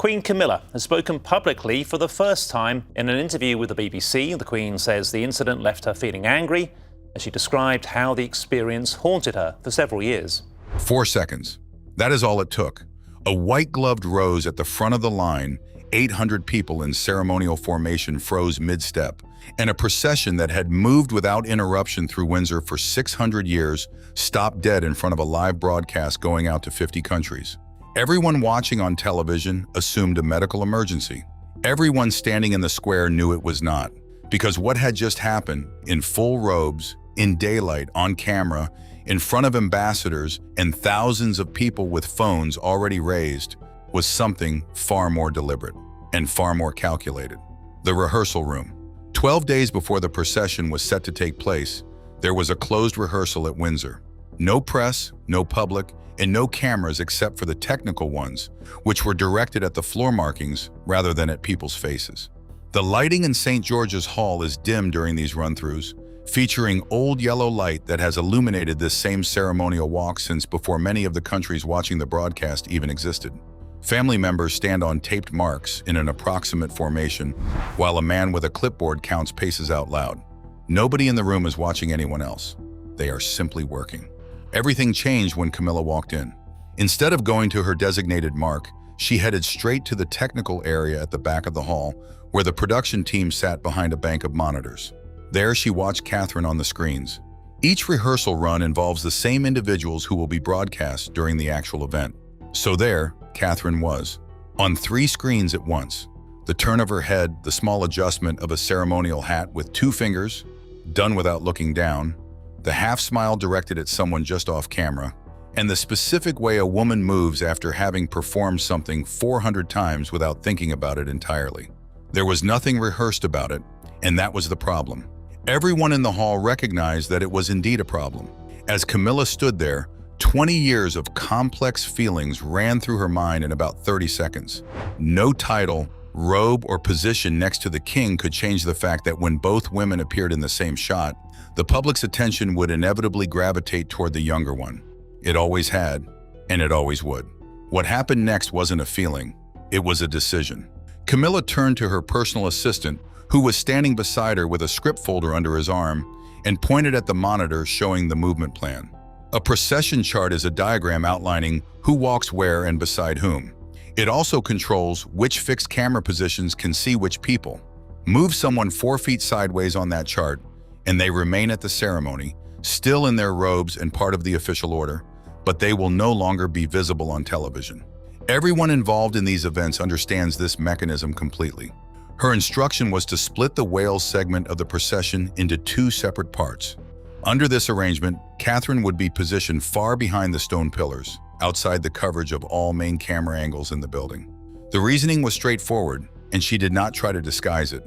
Queen Camilla has spoken publicly for the first time in an interview with the BBC. The Queen says the incident left her feeling angry, as she described how the experience haunted her for several years. 4 seconds. That is all it took. A white-gloved rose at the front of the line, 800 people in ceremonial formation froze mid-step, and a procession that had moved without interruption through Windsor for 600 years stopped dead in front of a live broadcast going out to 50 countries. Everyone watching on television assumed a medical emergency. Everyone standing in the square knew it was not, because what had just happened, in full robes, in daylight, on camera, in front of ambassadors and thousands of people with phones already raised, was something far more deliberate and far more calculated. The rehearsal room. 12 days before the procession was set to take place, there was a closed rehearsal at Windsor. No press, no public, and no cameras except for the technical ones, which were directed at the floor markings rather than at people's faces. The lighting in St. George's Hall is dim during these run-throughs, featuring old yellow light that has illuminated this same ceremonial walk since before many of the countries watching the broadcast even existed. Family members stand on taped marks in an approximate formation, while a man with a clipboard counts paces out loud. Nobody in the room is watching anyone else. They are simply working. Everything changed when Camilla walked in. Instead of going to her designated mark, she headed straight to the technical area at the back of the hall, where the production team sat behind a bank of monitors. There she watched Catherine on the screens. Each rehearsal run involves the same individuals who will be broadcast during the actual event. So there, Catherine was, on 3 screens at once. The turn of her head, the small adjustment of a ceremonial hat with 2 fingers, done without looking down, the half-smile directed at someone just off camera, and the specific way a woman moves after having performed something 400 times without thinking about it entirely. There was nothing rehearsed about it, and that was the problem. Everyone in the hall recognized that it was indeed a problem. As Camilla stood there, 20 years of complex feelings ran through her mind in about 30 seconds. No title, robe, or position next to the king could change the fact that when both women appeared in the same shot, the public's attention would inevitably gravitate toward the younger one. It always had, and it always would. What happened next wasn't a feeling, it was a decision. Camilla turned to her personal assistant, who was standing beside her with a script folder under his arm, and pointed at the monitor showing the movement plan. A procession chart is a diagram outlining who walks where and beside whom. It also controls which fixed camera positions can see which people. Move someone 4 feet sideways on that chart, and they remain at the ceremony, still in their robes and part of the official order, but they will no longer be visible on television. Everyone involved in these events understands this mechanism completely. Her instruction was to split the whales segment of the procession into 2 separate parts. Under this arrangement, Catherine would be positioned far behind the stone pillars, outside the coverage of all main camera angles in the building. The reasoning was straightforward, and she did not try to disguise it.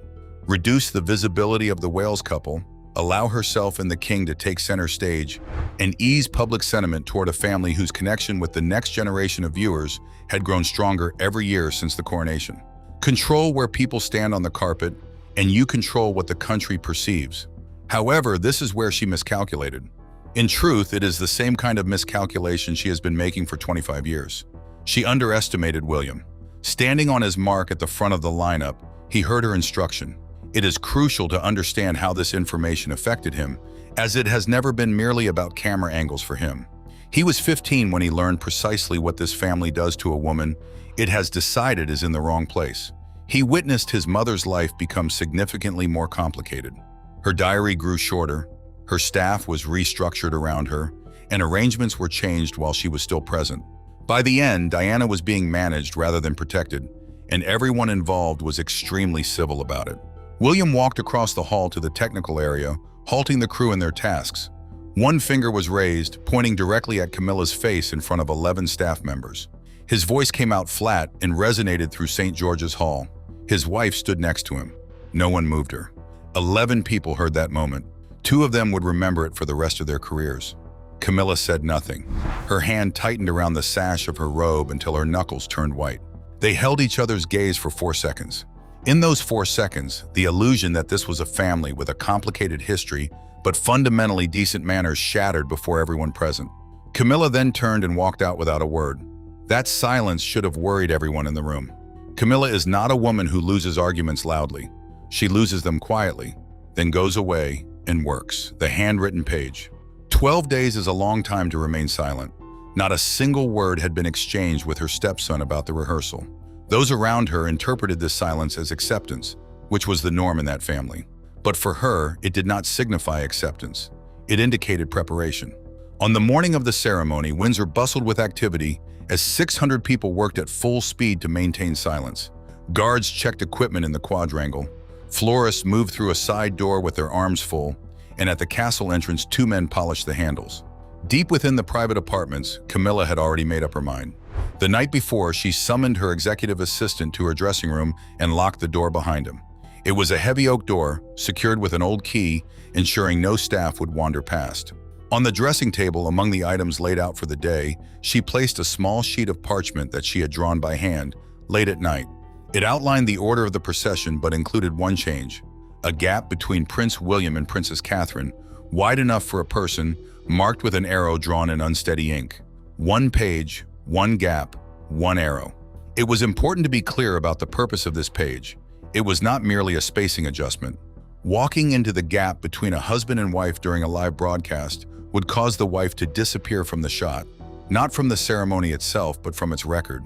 Reduce the visibility of the whales couple, allow herself and the king to take center stage, and ease public sentiment toward a family whose connection with the next generation of viewers had grown stronger every year since the coronation. Control where people stand on the carpet, and you control what the country perceives. However, this is where she miscalculated. In truth, it is the same kind of miscalculation she has been making for 25 years. She underestimated William. Standing on his mark at the front of the lineup, he heard her instruction. It is crucial to understand how this information affected him, as it has never been merely about camera angles for him. He was 15 when he learned precisely what this family does to a woman it has decided is in the wrong place. He witnessed his mother's life become significantly more complicated. Her diary grew shorter, her staff was restructured around her, and arrangements were changed while she was still present. By the end, Diana was being managed rather than protected, and everyone involved was extremely civil about it. William walked across the hall to the technical area, halting the crew in their tasks. 1 finger was raised, pointing directly at Camilla's face in front of 11 staff members. His voice came out flat and resonated through St. George's Hall. His wife stood next to him. No one moved her. 11 people heard that moment. 2 of them would remember it for the rest of their careers. Camilla said nothing. Her hand tightened around the sash of her robe until her knuckles turned white. They held each other's gaze for 4 seconds. In those 4 seconds, the illusion that this was a family with a complicated history but fundamentally decent manners shattered before everyone present. Camilla then turned and walked out without a word. That silence should have worried everyone in the room. Camilla is not a woman who loses arguments loudly. She loses them quietly, then goes away and works. The handwritten page. 12 days is a long time to remain silent. Not a single word had been exchanged with her stepson about the rehearsal. Those around her interpreted this silence as acceptance, which was the norm in that family. But for her, it did not signify acceptance. It indicated preparation. On the morning of the ceremony, Windsor bustled with activity as 600 people worked at full speed to maintain silence. Guards checked equipment in the quadrangle. Florists moved through a side door with their arms full, and at the castle entrance, 2 men polished the handles. Deep within the private apartments, Camilla had already made up her mind. The night before, she summoned her executive assistant to her dressing room and locked the door behind him. It was a heavy oak door, secured with an old key, ensuring no staff would wander past. On the dressing table, among the items laid out for the day, she placed a small sheet of parchment that she had drawn by hand, late at night. It outlined the order of the procession but included one change: a gap between Prince William and Princess Catherine, wide enough for a person, marked with an arrow drawn in unsteady ink. 1 page, 1 gap, 1 arrow. It was important to be clear about the purpose of this page. It was not merely a spacing adjustment. Walking into the gap between a husband and wife during a live broadcast would cause the wife to disappear from the shot, not from the ceremony itself, but from its record.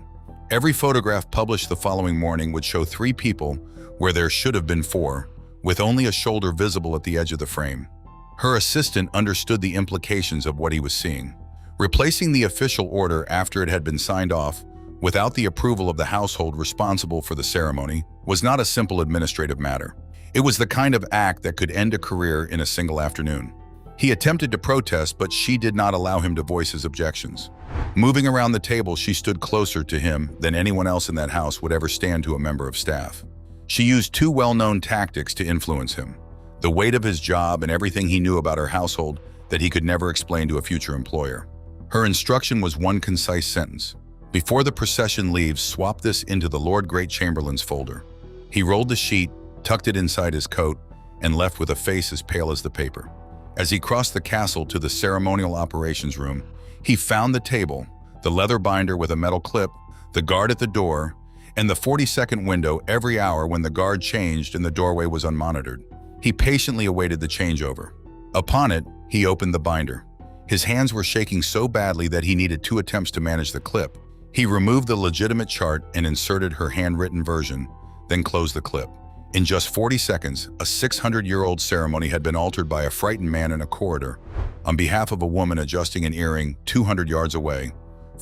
Every photograph published the following morning would show 3 people where there should have been 4, with only a shoulder visible at the edge of the frame. Her assistant understood the implications of what he was seeing. Replacing the official order after it had been signed off, without the approval of the household responsible for the ceremony, was not a simple administrative matter. It was the kind of act that could end a career in a single afternoon. He attempted to protest, but she did not allow him to voice his objections. Moving around the table, she stood closer to him than anyone else in that house would ever stand to a member of staff. She used 2 well-known tactics to influence him: the weight of his job and everything he knew about her household that he could never explain to a future employer. Her instruction was one concise sentence: before the procession leaves, swap this into the Lord Great Chamberlain's folder. He rolled the sheet, tucked it inside his coat, and left with a face as pale as the paper. As he crossed the castle to the ceremonial operations room, he found the table, the leather binder with a metal clip, the guard at the door, and the 40-second window every hour when the guard changed and the doorway was unmonitored. He patiently awaited the changeover. Upon it, he opened the binder. His hands were shaking so badly that he needed 2 attempts to manage the clip. He removed the legitimate chart and inserted her handwritten version, then closed the clip. In just 40 seconds, a 600-year-old ceremony had been altered by a frightened man in a corridor, on behalf of a woman adjusting an earring 200 yards away.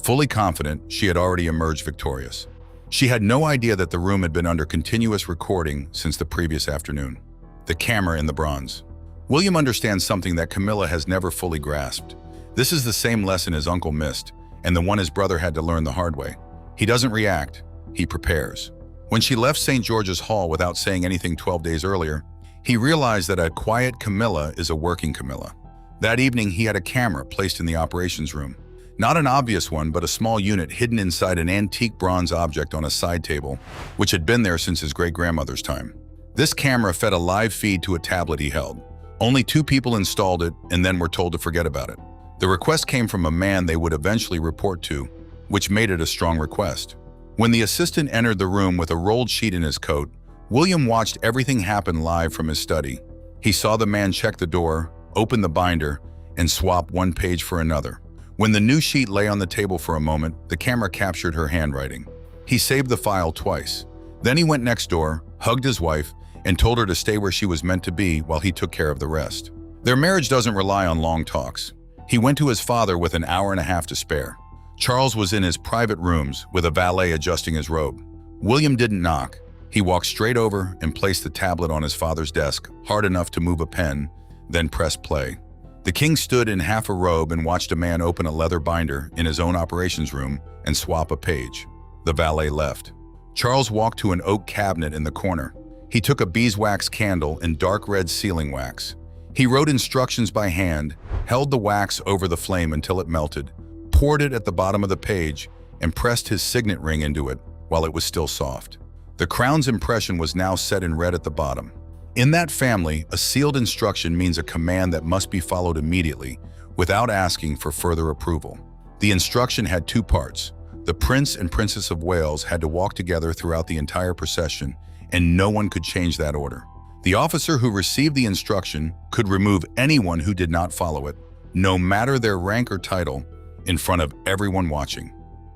Fully confident, she had already emerged victorious. She had no idea that the room had been under continuous recording since the previous afternoon. The camera in the bronze. William understands something that Camilla has never fully grasped. This is the same lesson his uncle missed, and the one his brother had to learn the hard way. He doesn't react, he prepares. When she left St. George's Hall without saying anything 12 days earlier, he realized that a quiet Camilla is a working Camilla. That evening, he had a camera placed in the operations room. Not an obvious one, but a small unit hidden inside an antique bronze object on a side table, which had been there since his great-grandmother's time. This camera fed a live feed to a tablet he held. Only 2 people installed it and then were told to forget about it. The request came from a man they would eventually report to, which made it a strong request. When the assistant entered the room with a rolled sheet in his coat, William watched everything happen live from his study. He saw the man check the door, open the binder, and swap 1 page for another. When the new sheet lay on the table for a moment, the camera captured her handwriting. He saved the file twice. Then he went next door, hugged his wife, and told her to stay where she was meant to be while he took care of the rest. Their marriage doesn't rely on long talks. He went to his father with an hour and a half to spare. Charles was in his private rooms with a valet adjusting his robe. William didn't knock. He walked straight over and placed the tablet on his father's desk, hard enough to move a pen, then pressed play. The king stood in half a robe and watched a man open a leather binder in his own operations room and swap a page. The valet left. Charles walked to an oak cabinet in the corner. He took a beeswax candle and dark red sealing wax. He wrote instructions by hand, held the wax over the flame until it melted, poured it at the bottom of the page, and pressed his signet ring into it while it was still soft. The crown's impression was now set in red at the bottom. In that family, a sealed instruction means a command that must be followed immediately, without asking for further approval. The instruction had 2 parts. The The Prince and Princess of Wales had to walk together throughout the entire procession, and no one could change that order. The officer who received the instruction could remove anyone who did not follow it, no matter their rank or title, in front of everyone watching.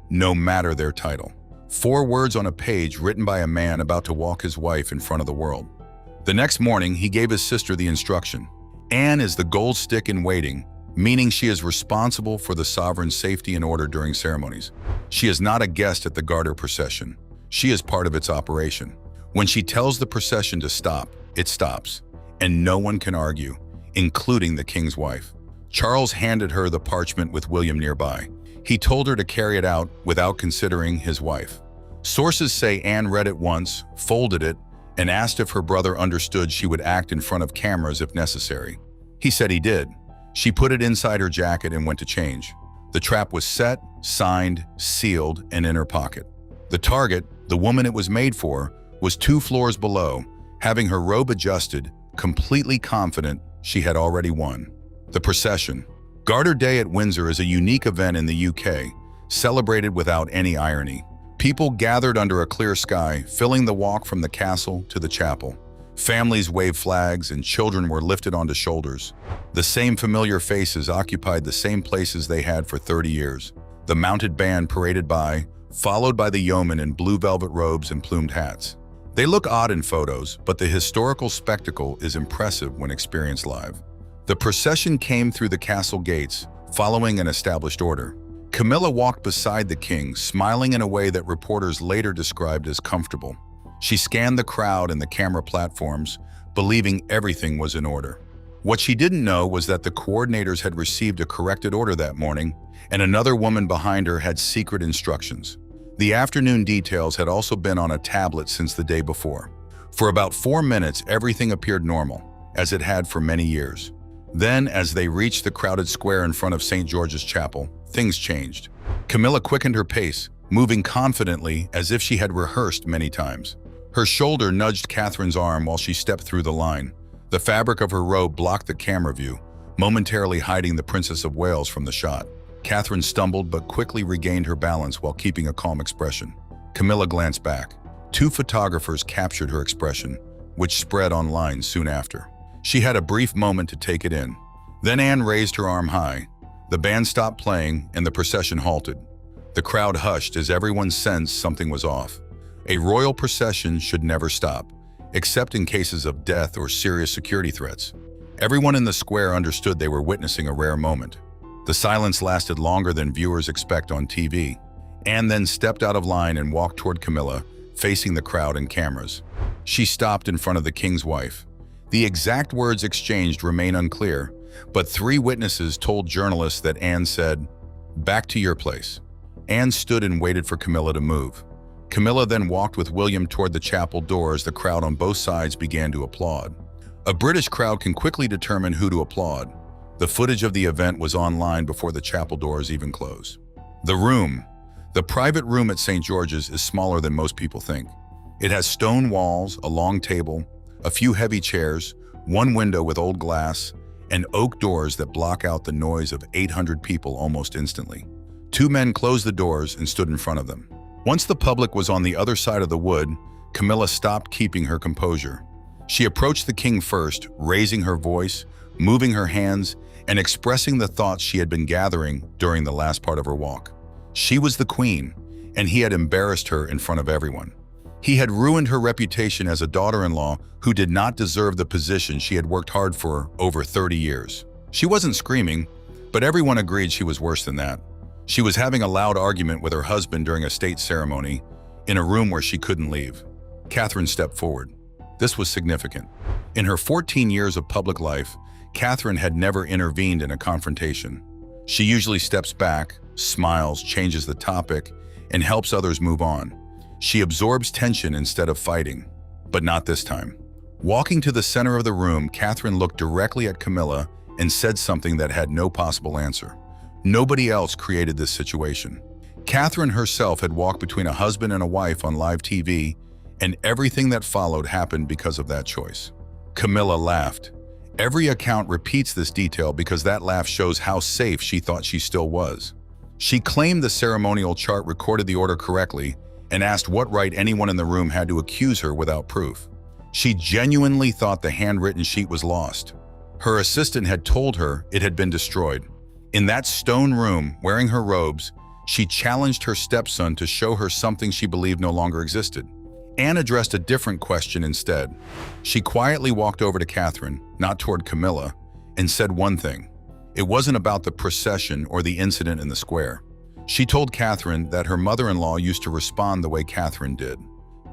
No matter their title. 4 words on a page written by a man about to walk his wife in front of the world. The next morning, he gave his sister the instruction. Anne is the gold stick in waiting, meaning she is responsible for the sovereign's safety and order during ceremonies. She is not a guest at the Garter procession. She is part of its operation. When she tells the procession to stop, it stops, and no one can argue, including the king's wife. Charles handed her the parchment with William nearby. He told her to carry it out without considering his wife. Sources say Anne read it once, folded it, and asked if her brother understood she would act in front of cameras if necessary. He said he did. She put it inside her jacket and went to change. The trap was set, signed, sealed, and in her pocket. The target, the woman it was made for, was 2 floors below, having her robe adjusted, completely confident she had already won. The procession. Garter Day at Windsor is a unique event in the UK, celebrated without any irony. People gathered under a clear sky, filling the walk from the castle to the chapel. Families waved flags and children were lifted onto shoulders. The same familiar faces occupied the same places they had for 30 years. The mounted band paraded by, followed by the yeomen in blue velvet robes and plumed hats. They look odd in photos, but the historical spectacle is impressive when experienced live. The procession came through the castle gates, following an established order. Camilla walked beside the king, smiling in a way that reporters later described as comfortable. She scanned the crowd and the camera platforms, believing everything was in order. What she didn't know was that the coordinators had received a corrected order that morning, and another woman behind her had secret instructions. The afternoon details had also been on a tablet since the day before. For about 4 minutes, everything appeared normal, as it had for many years. Then, as they reached the crowded square in front of St. George's Chapel, things changed. Camilla quickened her pace, moving confidently as if she had rehearsed many times. Her shoulder nudged Catherine's arm while she stepped through the line. The fabric of her robe blocked the camera view, momentarily hiding the Princess of Wales from the shot. Catherine stumbled but quickly regained her balance while keeping a calm expression. Camilla glanced back. 2 photographers captured her expression, which spread online soon after. She had a brief moment to take it in. Then Anne raised her arm high. The band stopped playing and the procession halted. The crowd hushed as everyone sensed something was off. A royal procession should never stop, except in cases of death or serious security threats. Everyone in the square understood they were witnessing a rare moment. The silence lasted longer than viewers expect on TV. Anne then stepped out of line and walked toward Camilla, facing the crowd and cameras. She stopped in front of the king's wife. The exact words exchanged remain unclear, but 3 witnesses told journalists that Anne said, "Back to your place." Anne stood and waited for Camilla to move. Camilla then walked with William toward the chapel door as the crowd on both sides began to applaud. A British crowd can quickly determine who to applaud. The footage of the event was online before the chapel doors even closed. The room. The private room at St. George's is smaller than most people think. It has stone walls, a long table, a few heavy chairs, 1 window with old glass, and oak doors that block out the noise of 800 people almost instantly. 2 men closed the doors and stood in front of them. Once the public was on the other side of the wood, Camilla stopped keeping her composure. She approached the king first, raising her voice, moving her hands, and expressing the thoughts she had been gathering during the last part of her walk. She was the queen, and he had embarrassed her in front of everyone. He had ruined her reputation as a daughter-in-law who did not deserve the position she had worked hard for over 30 years. She wasn't screaming, but everyone agreed she was worse than that. She was having a loud argument with her husband during a state ceremony in a room where she couldn't leave. Catherine stepped forward. This was significant. In her 14 years of public life, Catherine had never intervened in a confrontation. She usually steps back, smiles, changes the topic, and helps others move on. She absorbs tension instead of fighting, but not this time. Walking to the center of the room, Catherine looked directly at Camilla and said something that had no possible answer. Nobody else created this situation. Catherine herself had walked between a husband and a wife on live TV, and everything that followed happened because of that choice. Camilla laughed. Every account repeats this detail because that laugh shows how safe she thought she still was. She claimed the ceremonial chart recorded the order correctly and asked what right anyone in the room had to accuse her without proof. She genuinely thought the handwritten sheet was lost. Her assistant had told her it had been destroyed. In that stone room, wearing her robes, she challenged her stepson to show her something she believed no longer existed. Anne addressed a different question instead. She quietly walked over to Catherine, not toward Camilla, and said one thing. It wasn't about the procession or the incident in the square. She told Catherine that her mother-in-law used to respond the way Catherine did.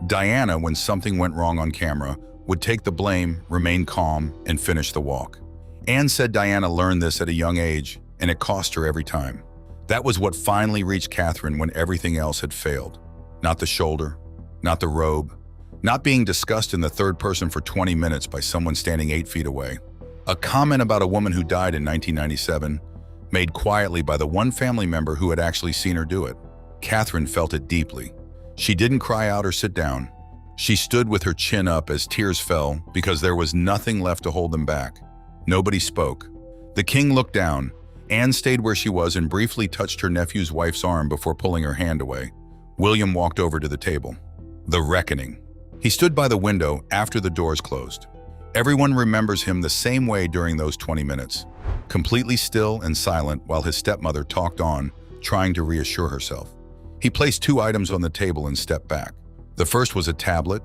Diana, when something went wrong on camera, would take the blame, remain calm, and finish the walk. Anne said Diana learned this at a young age, and it cost her every time. That was what finally reached Catherine when everything else had failed. Not the shoulder, not the robe, not being discussed in the third person for 20 minutes by someone standing 8 feet away. A comment about a woman who died in 1997, made quietly by the one family member who had actually seen her do it. Catherine felt it deeply. She didn't cry out or sit down. She stood with her chin up as tears fell because there was nothing left to hold them back. Nobody spoke. The king looked down. Anne stayed where she was and briefly touched her nephew's wife's arm before pulling her hand away. William walked over to the table. The reckoning. He stood by the window after the doors closed. Everyone remembers him the same way during those 20 minutes, completely still and silent while his stepmother talked on, trying to reassure herself. He placed 2 items on the table and stepped back. The first was a tablet.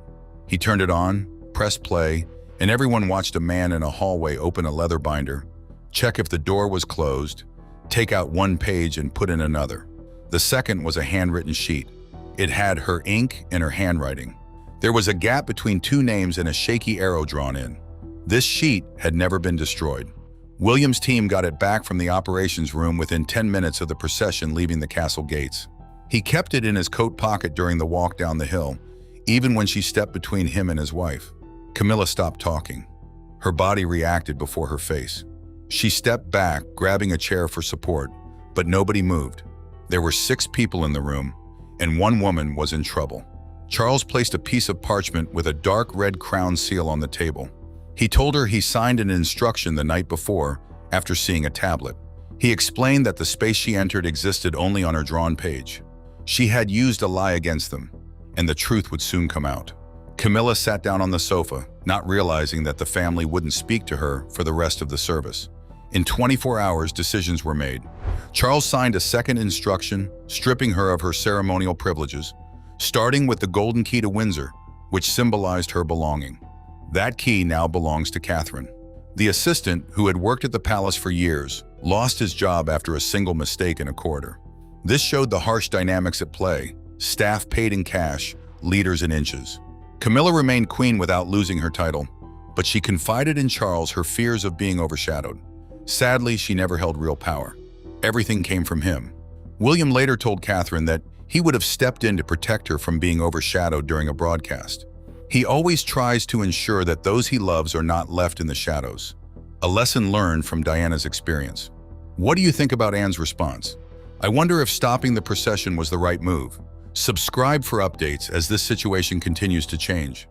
He turned it on, pressed play, and everyone watched a man in a hallway open a leather binder, check if the door was closed, take out 1 page and put in another. The second was a handwritten sheet. It had her ink and her handwriting. There was a gap between 2 names and a shaky arrow drawn in. This sheet had never been destroyed. William's team got it back from the operations room within 10 minutes of the procession leaving the castle gates. He kept it in his coat pocket during the walk down the hill, even when she stepped between him and his wife. Camilla stopped talking. Her body reacted before her face. She stepped back, grabbing a chair for support, but nobody moved. There were 6 people in the room, and 1 woman was in trouble. Charles placed a piece of parchment with a dark red crown seal on the table. He told her he signed an instruction the night before after seeing a tablet. He explained that the space she entered existed only on her drawn page. She had used a lie against them, and the truth would soon come out. Camilla sat down on the sofa, not realizing that the family wouldn't speak to her for the rest of the service. In 24 hours, decisions were made. Charles signed a second instruction, stripping her of her ceremonial privileges, starting with the golden key to Windsor, which symbolized her belonging. That key now belongs to Catherine. The assistant, who had worked at the palace for years, lost his job after a single mistake in a corridor. This showed the harsh dynamics at play: staff paid in cash, leaders in inches. Camilla remained queen without losing her title, but she confided in Charles her fears of being overshadowed. Sadly, she never held real power. Everything came from him. William later told Catherine that he would have stepped in to protect her from being overshadowed during a broadcast. He always tries to ensure that those he loves are not left in the shadows. A lesson learned from Diana's experience. What do you think about Anne's response? I wonder if stopping the procession was the right move. Subscribe for updates as this situation continues to change.